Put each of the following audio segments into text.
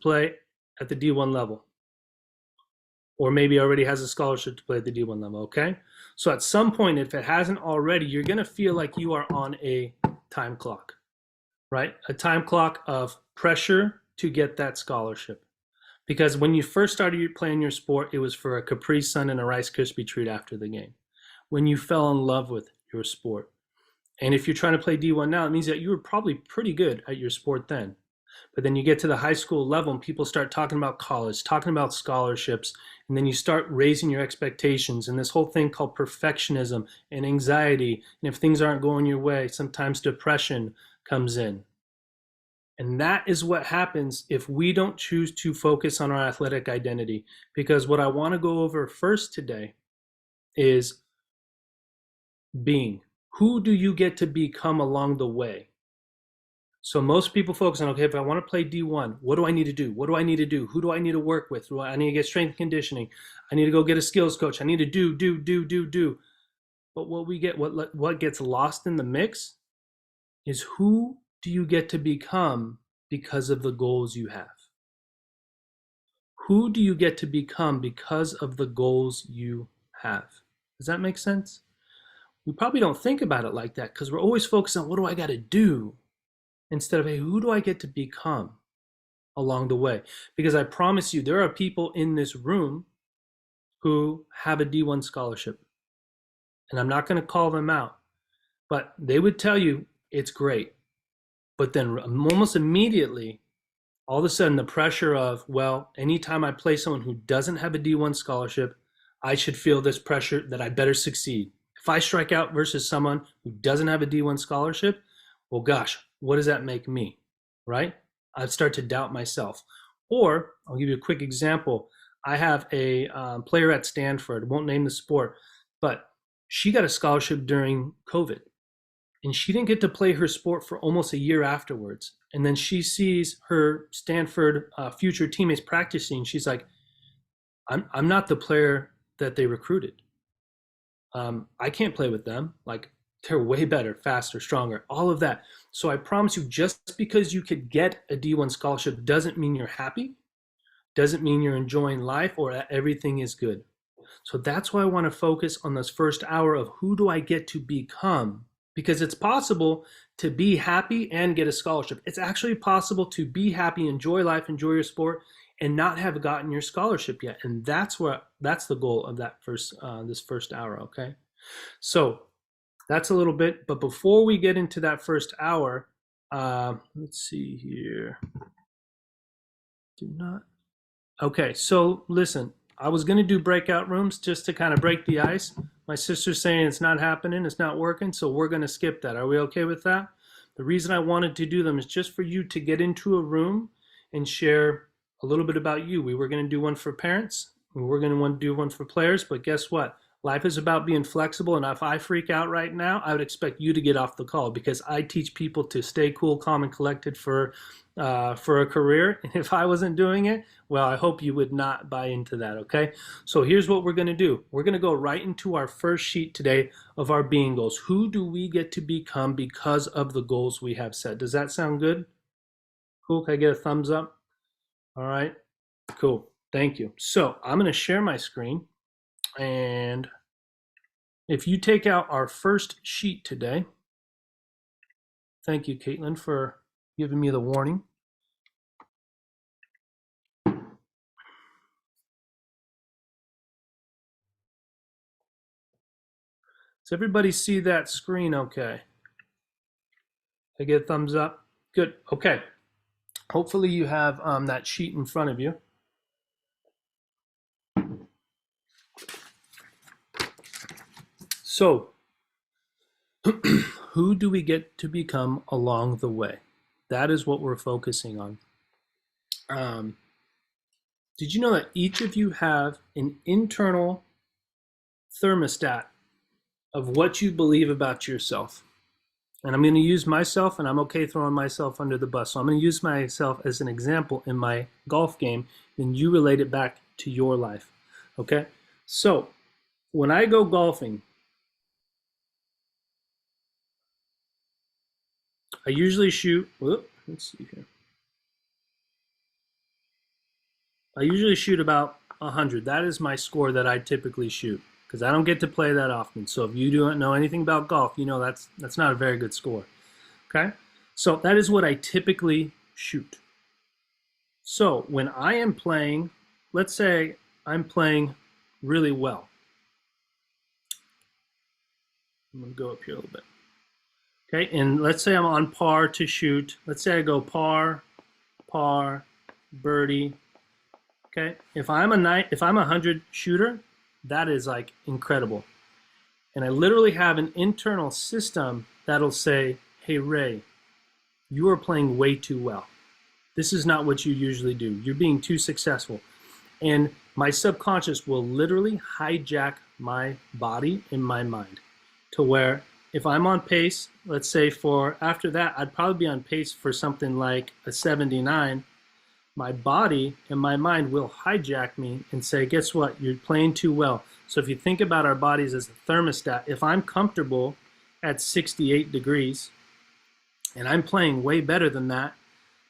play at the D1 level, or maybe already has a scholarship to play at the D1 level, okay? So at some point, if it hasn't already, you're going to feel like you are on a time clock, right? A time clock of pressure to get that scholarship. Because when you first started playing your sport, it was for a Capri Sun and a Rice Krispie treat after the game. When you fell in love with your sport. And if you're trying to play D1 now, it means that you were probably pretty good at your sport then. But then you get to the high school level and people start talking about college, talking about scholarships, and then you start raising your expectations and this whole thing called perfectionism and anxiety. And if things aren't going your way, sometimes depression comes in. And that is what happens if we don't choose to focus on our athletic identity. Because what I want to go over first today is being. Who do you get to become along the way? So most people focus on, okay, if I want to play D1, what do I need to do? What do I need to do? Who do I need to work with? I need to get strength and conditioning. I need to go get a skills coach. I need to do. But what gets lost in the mix is who do you get to become because of the goals you have? Who do you get to become because of the goals you have? Does that make sense? We probably don't think about it like that because we're always focused on what do I got to do instead of, hey, who do I get to become along the way? Because I promise you, there are people in this room who have a D1 scholarship. And I'm not going to call them out, but they would tell you it's great. But then almost immediately, all of a sudden, the pressure of, well, anytime I play someone who doesn't have a D1 scholarship, I should feel this pressure that I better succeed. If I strike out versus someone who doesn't have a D1 scholarship, well, gosh, what does that make me, right? I'd start to doubt myself. Or I'll give you a quick example. I have a player at Stanford, I won't name the sport, but she got a scholarship during COVID. And she didn't get to play her sport for almost a year afterwards. And then she sees her Stanford future teammates practicing. She's like, I'm not the player that they recruited. I can't play with them. Like, they're way better, faster, stronger, all of that. So I promise you, just because you could get a D1 scholarship doesn't mean you're happy, doesn't mean you're enjoying life or that everything is good. So that's why I want to focus on this first hour of who do I get to become? Because it's possible to be happy and get a scholarship. It's actually possible to be happy, enjoy life, enjoy your sport, and not have gotten your scholarship yet. And that's the goal of that this first hour. Okay, so that's a little bit. But before we get into that first hour, let's see here. Do not. Okay, so listen. I was going to do breakout rooms just to kind of break the ice. My sister's saying it's not happening, it's not working, so we're going to skip that. Are we okay with that? The reason I wanted to do them is just for you to get into a room and share a little bit about you. We were going to do one for parents, we were going to want to do one for players, but guess what? Life is about being flexible, and if I freak out right now, I would expect you to get off the call because I teach people to stay cool, calm, and collected for a career. And if I wasn't doing it, well, I hope you would not buy into that, okay? So here's what we're going to do. We're going to go right into our first sheet today of our being goals. Who do we get to become because of the goals we have set? Does that sound good? Cool. Can I get a thumbs up? All right. Cool. Thank you. So I'm going to share my screen. And if you take out our first sheet today, thank you, Caitlin, for giving me the warning. Does everybody see that screen okay? I get a thumbs up? Good. Okay. Hopefully you have that sheet in front of you. So, who do we get to become along the way? That is what we're focusing on. Did you know that each of you have an internal thermostat of what you believe about yourself? And I'm going to use myself, and I'm okay throwing myself under the bus. So I'm going to use myself as an example in my golf game, and you relate it back to your life. Okay? So when I go golfing, I usually shoot, let's see here. I usually shoot about 100. That is my score that I typically shoot because I don't get to play that often. So if you don't know anything about golf, you know that's not a very good score. Okay? So that is what I typically shoot. So when I am playing, let's say I'm playing really well. I'm going to go up here a little bit. Okay, and let's say I'm on par to shoot. Let's say I go par, par, birdie. Okay, if I'm a 100 shooter, that is like incredible. And I literally have an internal system that'll say, "Hey Ray, you are playing way too well. This is not what you usually do. You're being too successful." And my subconscious will literally hijack my body and my mind to where if I'm on pace, let's say for after that, I'd probably be on pace for something like a 79. My body and my mind will hijack me and say, guess what? You're playing too well. So if you think about our bodies as a thermostat, if I'm comfortable at 68 degrees and I'm playing way better than that,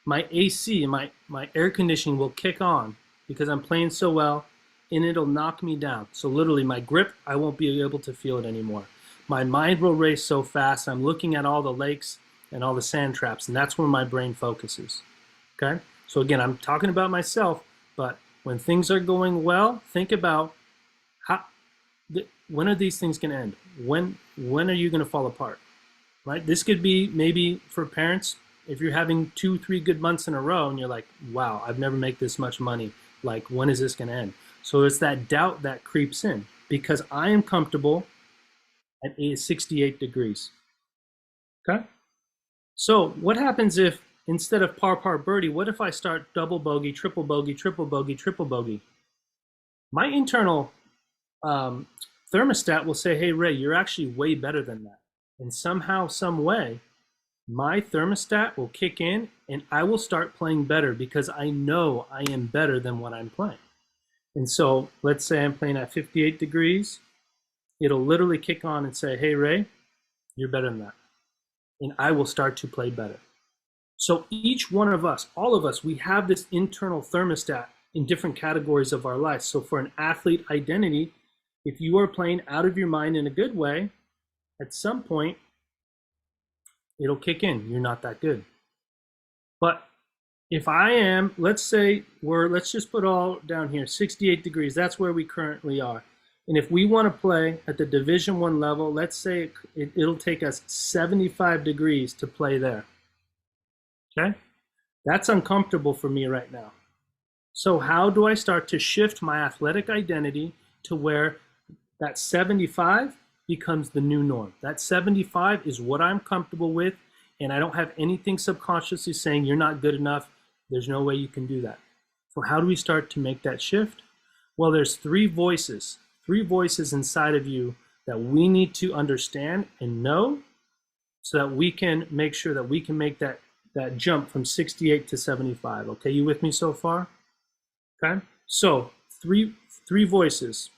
my AC, my air conditioning will kick on because I'm playing so well and it'll knock me down. So literally my grip, I won't be able to feel it anymore. My mind will race so fast. I'm looking at all the lakes and all the sand traps, and that's where my brain focuses. Okay? So again, I'm talking about myself, but when things are going well, think about when are these things going to end? When are you going to fall apart? Right? This could be maybe for parents, if you're having 2-3 good months in a row and you're like, wow, I've never made this much money. Like, when is this going to end? So it's that doubt that creeps in because I am comfortable at 68 degrees. Okay? So what happens if instead of par par birdie, what if I start double bogey, triple bogey, triple bogey, triple bogey? My internal thermostat will say, hey, Ray, you're actually way better than that. And somehow, some way, my thermostat will kick in and I will start playing better because I know I am better than what I'm playing. And so let's say I'm playing at 58 degrees. It'll literally kick on and say, hey, Ray, you're better than that. And I will start to play better. So each one of us, all of us, we have this internal thermostat in different categories of our life. So for an athlete identity, if you are playing out of your mind in a good way, at some point, it'll kick in. You're not that good. But if I am, let's just put all down here, 68 degrees, that's where we currently are. And if we want to play at the Division I level, let's say it'll take us 75 degrees to play there. Okay? That's uncomfortable for me right now. So how do I start to shift my athletic identity to where that 75 becomes the new norm? That 75 is what I'm comfortable with, and I don't have anything subconsciously saying you're not good enough. There's no way you can do that. So how do we start to make that shift? Well, there's three voices inside of you that we need to understand and know so that we can make sure that we can make that jump from 68 to 75. Okay, you with me so far? Okay, so three voices.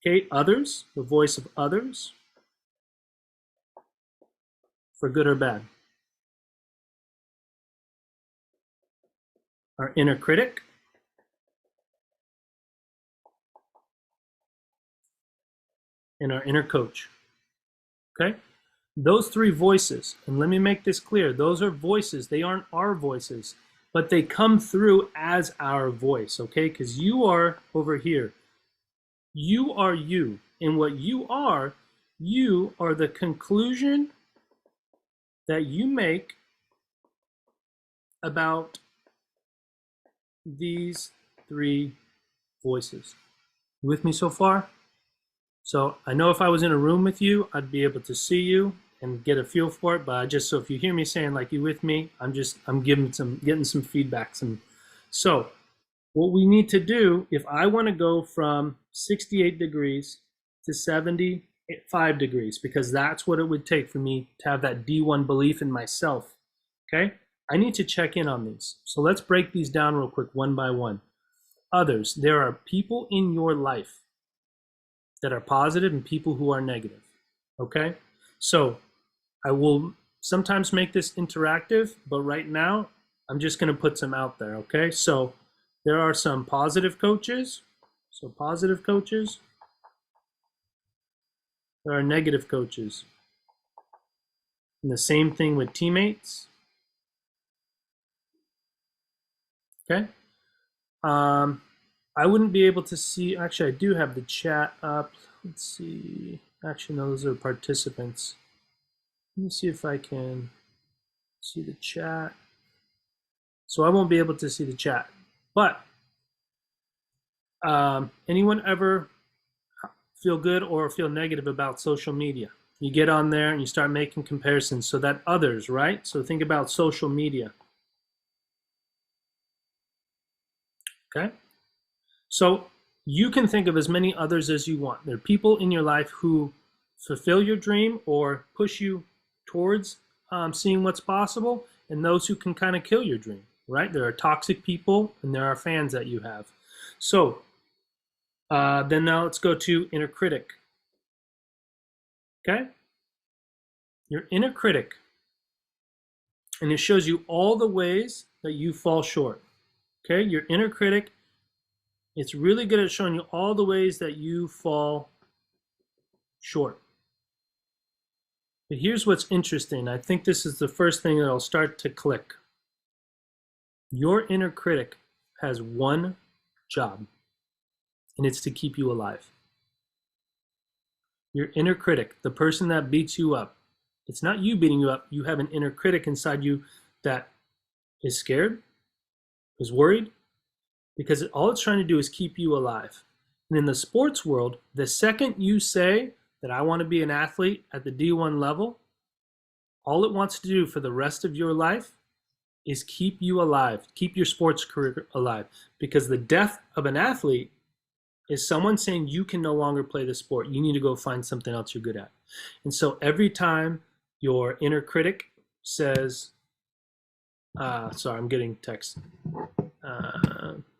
Okay, others, the voice of others, for good or bad. Our inner critic, and our inner coach. Okay, those three voices, and let me make this clear, those are voices, they aren't our voices, but they come through as our voice, okay? Because you are over here. You are you. And what you are the conclusion that you make about these three voices. You with me so far? So I know if I was in a room with you, I'd be able to see you and get a feel for it. But so if you hear me saying like you with me, I'm getting some feedback. So what we need to do, if I want to go from 68 degrees to 75 degrees, because that's what it would take for me to have that D1 belief in myself, okay? I need to check in on these. So let's break these down real quick, one by one. Others, there are people in your life that are positive and people who are negative, okay? So I will sometimes make this interactive, but right now I'm just gonna put some out there, okay? So There are some positive coaches. So positive coaches. There are negative coaches. And the same thing with teammates. Okay. I wouldn't be able to see, actually, I do have the chat up. Let's see. Actually, no, those are participants. Let me see if I can see the chat. So I won't be able to see the chat. But anyone ever feel good or feel negative about social media? You get on there and you start making comparisons so that others, right? So think about social media. Okay? So you can think of as many others as you want. There are people in your life who fulfill your dream or push you towards seeing what's possible, and those who can kind of kill your dream, right? There are toxic people and there are fans that you have. So then now let's go to inner critic. Okay? Your inner critic. And it shows you all the ways that you fall short. Okay? Your inner critic, it's really good at showing you all the ways that you fall short. But here's what's interesting. I think this is the first thing that'll start to click. Your inner critic has one job, and it's to keep you alive. Your inner critic, the person that beats you up, it's not you beating you up. You have an inner critic inside you that is scared, is worried, because all it's trying to do is keep you alive. And in the sports world, the second you say that I want to be an athlete at the D1 level, all it wants to do for the rest of your life is keep you alive, keep your sports career alive. Because the death of an athlete is someone saying you can no longer play the sport. You need to go find something else you're good at. And so every time your inner critic says, sorry, I'm getting text.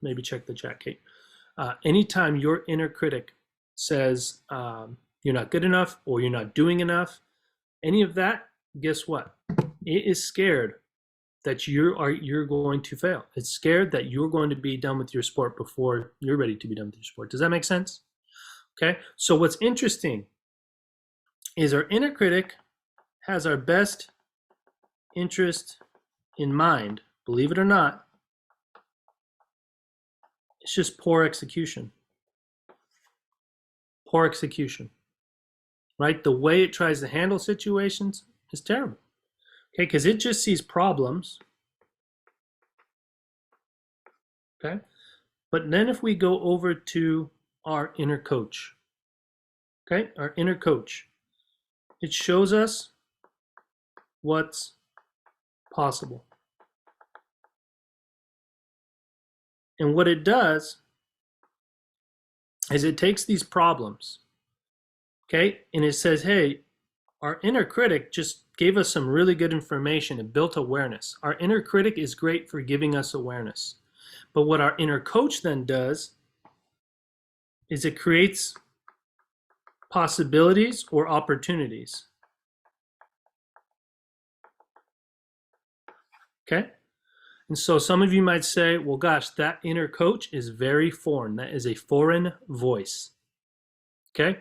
Maybe check the chat, Kate. Anytime your inner critic says you're not good enough or you're not doing enough, any of that, guess what? It is scared that you're going to fail. It's scared that you're going to be done with your sport before you're ready to be done with your sport. Does that make sense? Okay. So what's interesting is our inner critic has our best interest in mind. Believe it or not, it's just poor execution. Poor execution. Right? The way it tries to handle situations is terrible. Okay, because it just sees problems. Okay, but then if we go over to our inner coach, okay, our inner coach, it shows us what's possible. And what it does is it takes these problems, okay, and it says, hey, our inner critic just gave us some really good information and built awareness. Our inner critic is great for giving us awareness. But what our inner coach then does is it creates possibilities or opportunities. Okay? And so some of you might say, well, gosh, that inner coach is very foreign. That is a foreign voice. Okay?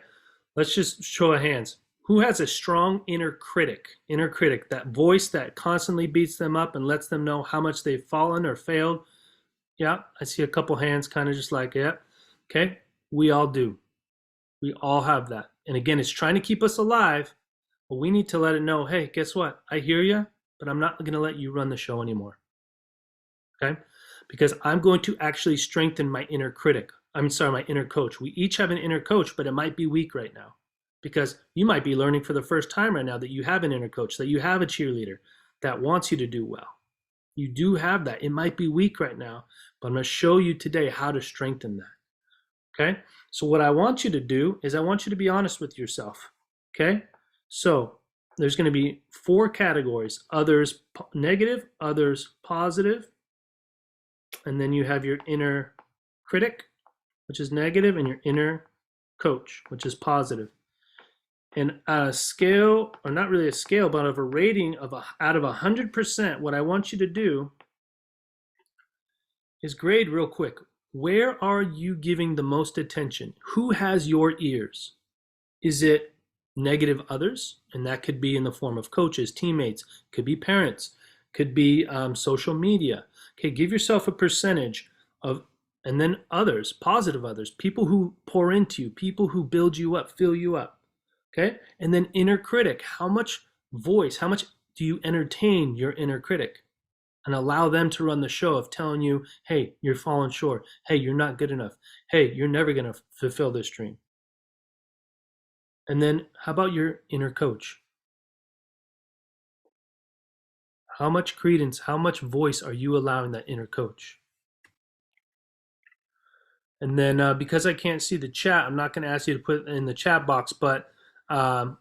Let's just show of hands. Who has a strong inner critic? Inner critic, that voice that constantly beats them up and lets them know how much they've fallen or failed. Yeah, I see a couple hands kind of just like, yeah. Okay, we all do. We all have that. And again, it's trying to keep us alive, but we need to let it know, hey, guess what? I hear you, but I'm not going to let you run the show anymore. Okay? Because I'm going to actually strengthen my inner critic. My inner coach. We each have an inner coach, but it might be weak right now. Because you might be learning for the first time right now that you have an inner coach, that you have a cheerleader that wants you to do well. You do have that. It might be weak right now, but I'm going to show you today how to strengthen that. Okay? So what I want you to do is I want you to be honest with yourself. Okay? So there's going to be 4 categories. Others negative, others positive, and then you have your inner critic, which is negative, and your inner coach, which is positive. And a scale, or not really a scale, but of a rating of out of 100%, what I want you to do is grade real quick. Where are you giving the most attention? Who has your ears? Is it negative others? And that could be in the form of coaches, teammates, could be parents, could be social media. Okay, give yourself a percentage of, and then others, positive others, people who pour into you, people who build you up, fill you up. Okay, and then inner critic. How much voice, how much do you entertain your inner critic? And allow them to run the show of telling you, hey, you're falling short. Hey, you're not good enough. Hey, you're never going to fulfill this dream. And then how about your inner coach? How much credence, how much voice are you allowing that inner coach? And then because I can't see the chat, I'm not going to ask you to put it in the chat box, but um,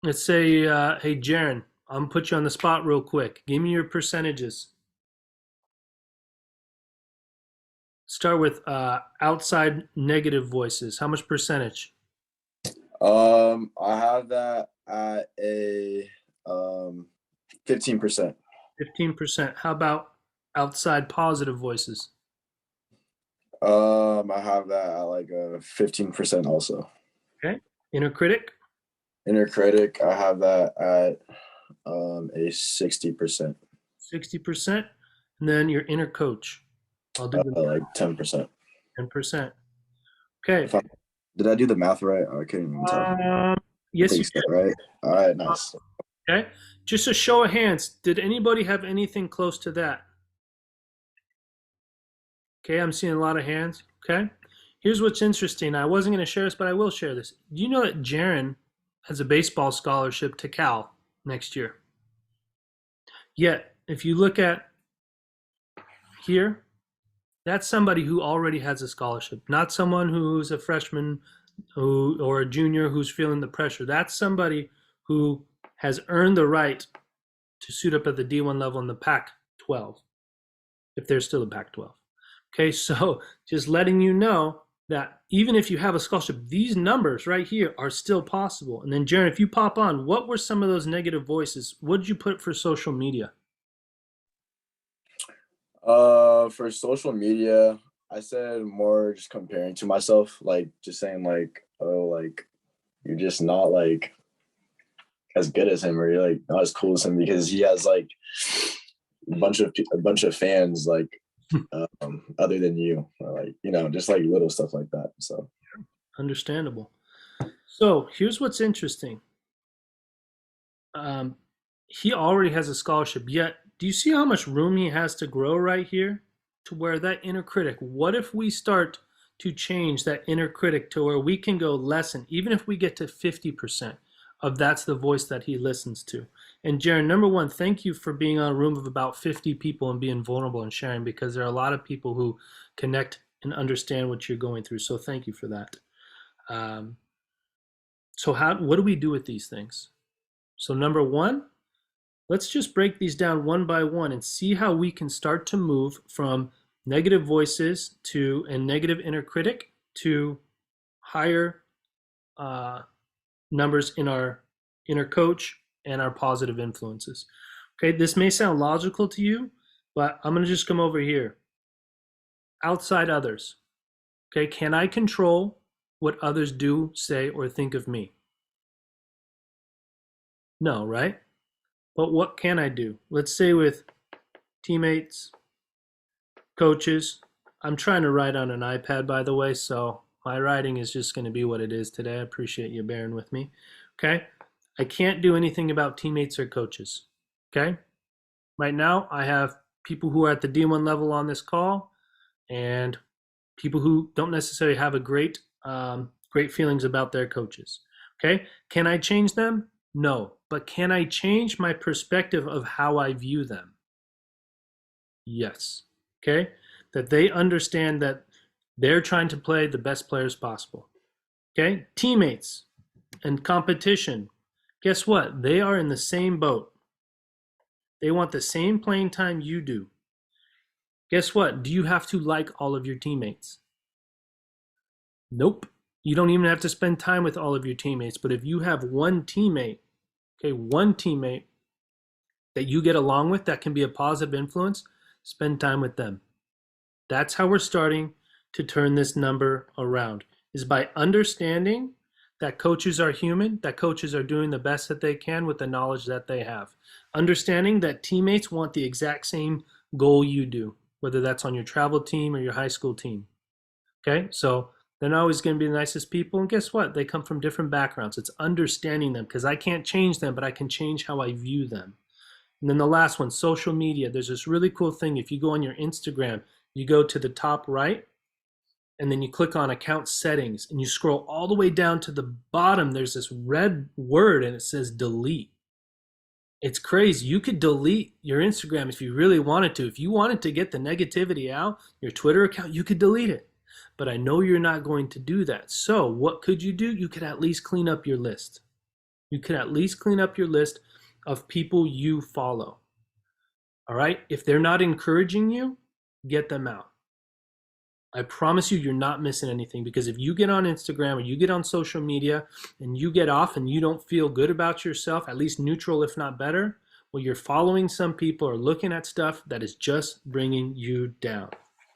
let's say, hey, Jaron, I'm going to put you on the spot real quick. Give me your percentages. Start with outside negative voices. How much percentage? I have that at a 15%. 15%. How about outside positive voices? I have that at like a 15% also. Okay. Inner critic? Inner critic, I have that at a 60%. 60%. And then your inner coach. I'll do like 10%. 10%. Okay. Did I do the math right? I can't even tell. Yes, you did. Right? All right, nice. Okay. Just a show of hands. Did anybody have anything close to that? Okay, I'm seeing a lot of hands. Okay. Here's what's interesting. I wasn't going to share this, but I will share this. Do you know that Jaron has a baseball scholarship to Cal next year? Yet, if you look at here, that's somebody who already has a scholarship, not someone who's a freshman or a junior who's feeling the pressure. That's somebody who has earned the right to suit up at the D1 level in the Pac-12, if there's still a Pac-12. Okay, so just letting you know that even if you have a scholarship, these numbers right here are still possible. And then, Jaron, if you pop on, what were some of those negative voices? What did you put for social media? For social media, I said more just comparing to myself, like just saying like, oh, like you're just not like as good as him, or you're like not as cool as him because he has like a bunch of fans like other than you, or like, you know, just like little stuff like that. So understandable. So here's what's interesting. He already has a scholarship, yet do you see how much room he has to grow right here? To where that inner critic, what if we start to change that inner critic to where we can go lessen, even if we get to 50% of that's the voice that he listens to. And Jaron, number one, thank you for being on a room of about 50 people and being vulnerable and sharing, because there are a lot of people who connect and understand what you're going through. So thank you for that. So what do we do with these things? So number one, let's just break these down one by one and see how we can start to move from negative voices to a negative inner critic to higher numbers in our inner coach and our positive influences. Okay, this may sound logical to you, but I'm going to just come over here. Outside others. Okay, can I control what others do, say, or think of me? No, right? But what can I do? Let's say with teammates, coaches. I'm trying to write on an iPad, by the way, so my writing is just going to be what it is today. I appreciate you bearing with me. Okay? I can't do anything about teammates or coaches. Okay? Right now, I have people who are at the D1 level on this call and people who don't necessarily have a great feelings about their coaches. Okay? Can I change them? No. But can I change my perspective of how I view them? Yes. Okay? That they understand that they're trying to play the best players possible. Okay? Teammates and competition. Guess what? They are in the same boat. They want the same playing time you do. Guess what? Do you have to like all of your teammates? Nope. You don't even have to spend time with all of your teammates. But if you have one teammate, okay, one teammate that you get along with that can be a positive influence, Spend time with them. That's how we're starting to turn this number around, is by understanding that coaches are human, that coaches are doing the best that they can with the knowledge that they have. Understanding that teammates want the exact same goal you do, whether that's on your travel team or your high school team. Okay, so they're not always going to be the nicest people. And guess what? They come from different backgrounds. It's understanding them, because I can't change them, but I can change how I view them. And then the last one, social media. There's this really cool thing. If you go on your Instagram, you go to the top right, and then you click on account settings, and you scroll all the way down to the bottom. There's this red word, and it says delete. It's crazy. You could delete your Instagram if you really wanted to. If you wanted to get the negativity out, your Twitter account, you could delete it. But I know you're not going to do that. So what could you do? You could at least clean up your list. You could at least clean up your list of people you follow. All right? If they're not encouraging you, get them out. I promise you, you're not missing anything, because if you get on Instagram or you get on social media and you get off and you don't feel good about yourself, at least neutral, if not better, well, you're following some people or looking at stuff that is just bringing you down.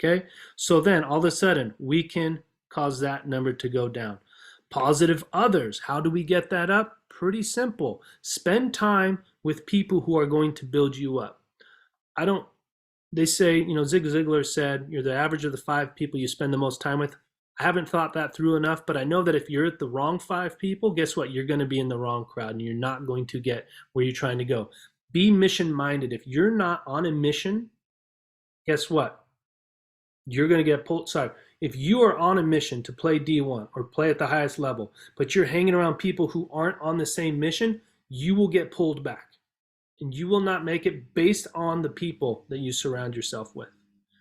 Okay? So then all of a sudden, we can cause that number to go down. Positive others. How do we get that up? Pretty simple. Spend time with people who are going to build you up. They say, Zig Ziglar said, you're the average of the 5 people you spend the most time with. I haven't thought that through enough, but I know that if you're at the wrong 5 people, guess what? You're going to be in the wrong crowd, and you're not going to get where you're trying to go. Be mission minded. If you're not on a mission, guess what? You're going to get pulled. Sorry. If you are on a mission to play D1 or play at the highest level, but you're hanging around people who aren't on the same mission, you will get pulled back. And you will not make it based on the people that you surround yourself with.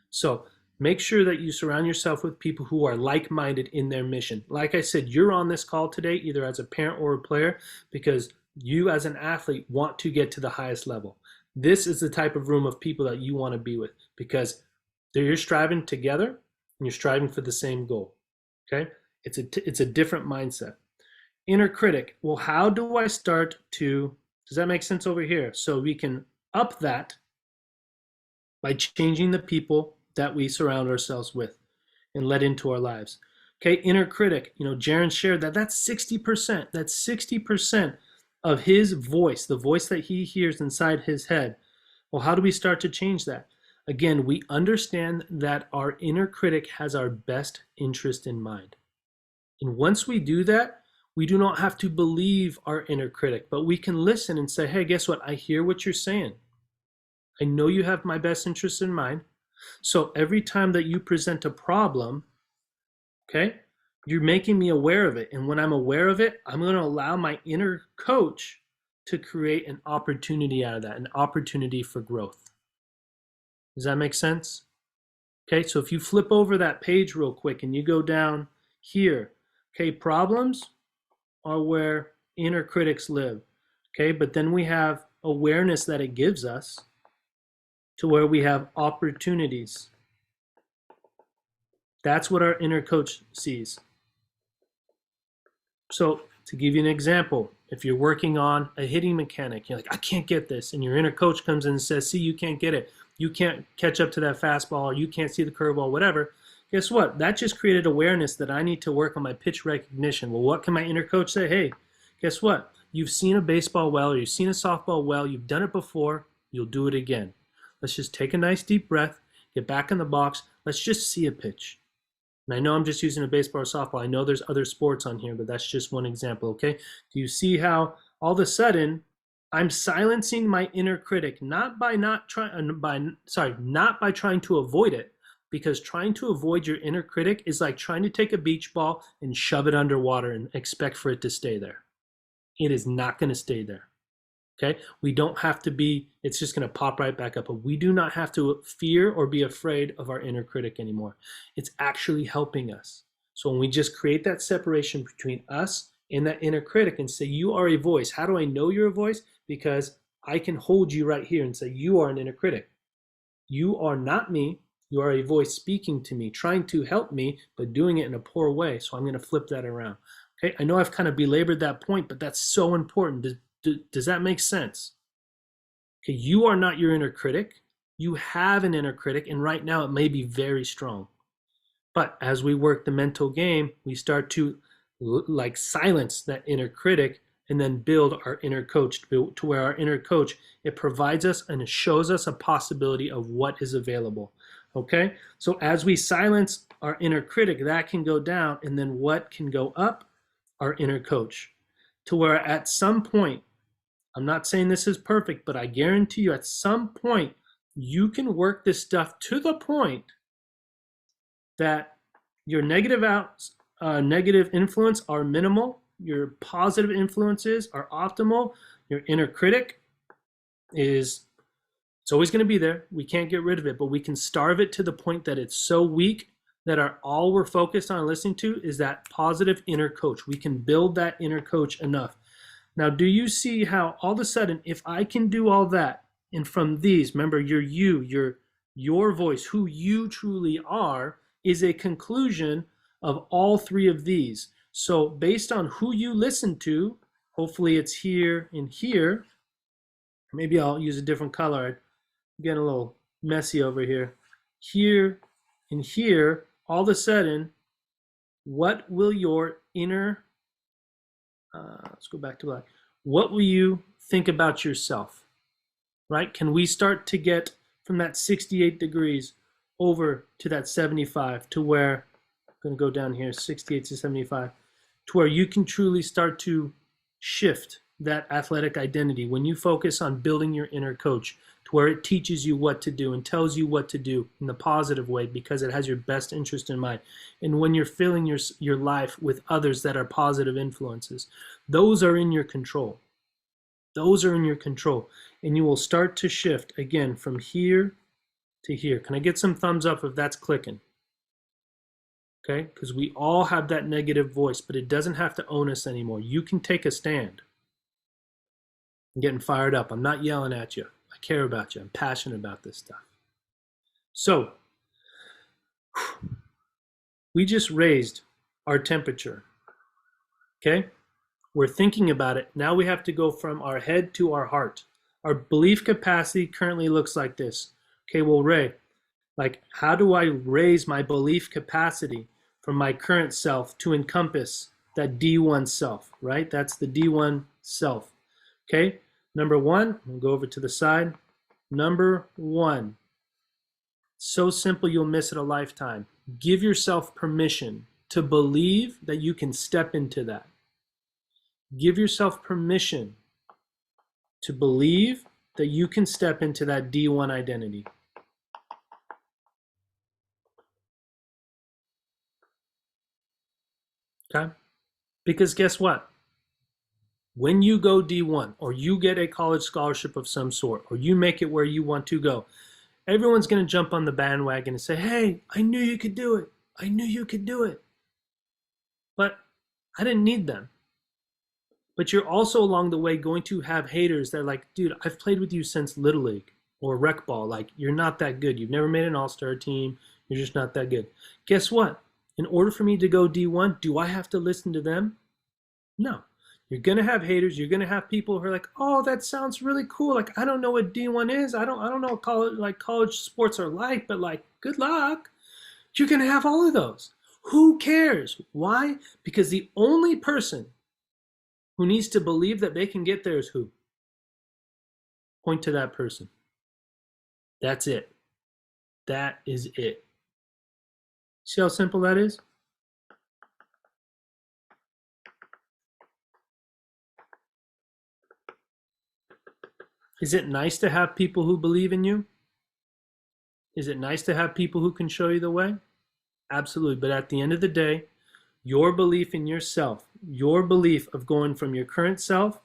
So make sure that you surround yourself with people who are like-minded in their mission. Like I said, you're on this call today either as a parent or a player because you as an athlete want to get to the highest level. This is the type of room of people that you want to be with, because you're striving together and you're striving for the same goal. Okay? It's a different mindset. Inner critic. Well, how do I start to does that make sense over here? So we can up that by changing the people that we surround ourselves with and let into our lives. Okay, inner critic. Jaron shared that's 60%. That's 60% of his voice, the voice that he hears inside his head. Well, how do we start to change that? Again, we understand that our inner critic has our best interest in mind. And once we do that, we do not have to believe our inner critic, but we can listen and say, hey, guess what? I hear what you're saying. I know you have my best interest in mind. So every time that you present a problem, okay, you're making me aware of it. And when I'm aware of it, I'm going to allow my inner coach to create an opportunity out of that, an opportunity for growth. Does that make sense? Okay, so if you flip over that page real quick and you go down here, okay, problems are where inner critics live. Okay, but then we have awareness that it gives us to where we have opportunities. That's what our inner coach sees. So to give you an example, if you're working on a hitting mechanic, you're like, I can't get this. And your inner coach comes in and says, see, you can't get it. You can't catch up to that fastball, or you can't see the curveball, whatever. Guess what? That just created awareness that I need to work on my pitch recognition. Well, what can my inner coach say? Hey, guess what? You've seen a baseball well, or you've seen a softball well. You've done it before. You'll do it again. Let's just take a nice deep breath, get back in the box. Let's just see a pitch. And I know I'm just using a baseball or softball. I know there's other sports on here, but that's just one example, okay? Do you see how all of a sudden I'm silencing my inner critic, not by trying to avoid it, because trying to avoid your inner critic is like trying to take a beach ball and shove it underwater and expect for it to stay there. It is not going to stay there. Okay? We don't have to be, it's just going to pop right back up. But we do not have to fear or be afraid of our inner critic anymore. It's actually helping us. So when we just create that separation between us and that inner critic and say, you are a voice. How do I know you're a voice? Because I can hold you right here and say, you are an inner critic. You are not me. You are a voice speaking to me, trying to help me, but doing it in a poor way. So I'm going to flip that around. Okay, I know I've kind of belabored that point, but that's so important. Does that make sense? Okay, you are not your inner critic. You have an inner critic, and right now it may be very strong. But as we work the mental game, we start to like silence that inner critic and then build our inner coach to where our inner coach, it provides us and it shows us a possibility of what is available. Okay? So as we silence our inner critic, that can go down, and then what can go up? Our inner coach. To where at some point, I'm not saying this is perfect, but I guarantee you at some point, you can work this stuff to the point that your negative influence are minimal, your positive influences are optimal, your inner critic is it's always going to be there. We can't get rid of it, but we can starve it to the point that it's so weak that all we're focused on listening to is that positive inner coach. We can build that inner coach enough. Now, do you see how all of a sudden, if I can do all that, and from these, remember, your voice, who you truly are, is a conclusion of all three of these. So based on who you listen to, hopefully it's here and here. Maybe I'll use a different color. I'm getting a little messy over here. Here and here, all of a sudden, what will your inner, let's go back to black. What will you think about yourself, right? Can we start to get from that 68 degrees over to that 75 to where, I'm going to go down here, 68 to 75, to where you can truly start to shift that athletic identity when you focus on building your inner coach to where it teaches you what to do and tells you what to do in the positive way because it has your best interest in mind. And when you're filling your life with others that are positive influences, those are in your control. Those are in your control. And you will start to shift again from here to here. Can I get some thumbs up if that's clicking? Okay, because we all have that negative voice, but it doesn't have to own us anymore. You can take a stand. I'm getting fired up. I'm not yelling at you. I care about you. I'm passionate about this stuff. So, we just raised our temperature. Okay? We're thinking about it. Now we have to go from our head to our heart. Our belief capacity currently looks like this. Okay, well, Ray, like, how do I raise my belief capacity from my current self to encompass that D1 self, right? That's the D1 self. Okay, number one, we'll go over to the side. Number one, so simple you'll miss it a lifetime. Give yourself permission to believe that you can step into that. Give yourself permission to believe that you can step into that D1 identity. Okay? Because guess what? When you go D1 or you get a college scholarship of some sort or you make it where you want to go, everyone's going to jump on the bandwagon and say, hey, I knew you could do it. I knew you could do it. But I didn't need them. But you're also along the way going to have haters that are like, dude, I've played with you since Little League or Rec Ball. Like, you're not that good. You've never made an all-star team. You're just not that good. Guess what? In order for me to go D1, do I have to listen to them? No. You're going to have haters. You're going to have people who are like, oh, that sounds really cool. Like, I don't know what D1 is. I don't know what college sports are like, but like, good luck. You're going to have all of those. Who cares? Why? Because the only person who needs to believe that they can get there is who? Point to that person. That's it. That is it. See how simple that is? Is it nice to have people who believe in you? Is it nice to have people who can show you the way? Absolutely. But at the end of the day, your belief in yourself, your belief of going from your current self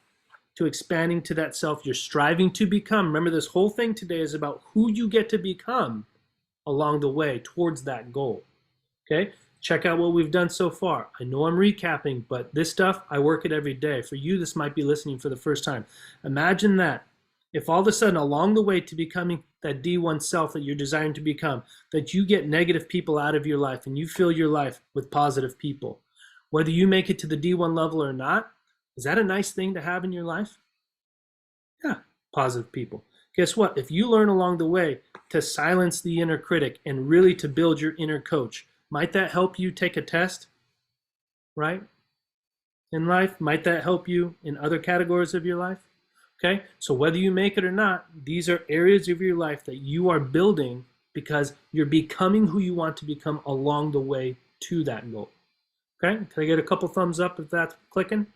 to expanding to that self you're striving to become. Remember, this whole thing today is about who you get to become along the way towards that goal. Okay? Check out what we've done so far. I know I'm recapping, but this stuff, I work it every day. For you, this might be listening for the first time. Imagine that. If all of a sudden along the way to becoming that D1 self that you're desiring to become, that you get negative people out of your life and you fill your life with positive people, whether you make it to the D1 level or not, is that a nice thing to have in your life? Yeah, positive people. Guess what? If you learn along the way to silence the inner critic and really to build your inner coach. Might that help you take a test, right? In life? Might that help you in other categories of your life? Okay, so whether you make it or not, these are areas of your life that you are building because you're becoming who you want to become along the way to that goal. Okay, can I get a couple thumbs up if that's clicking?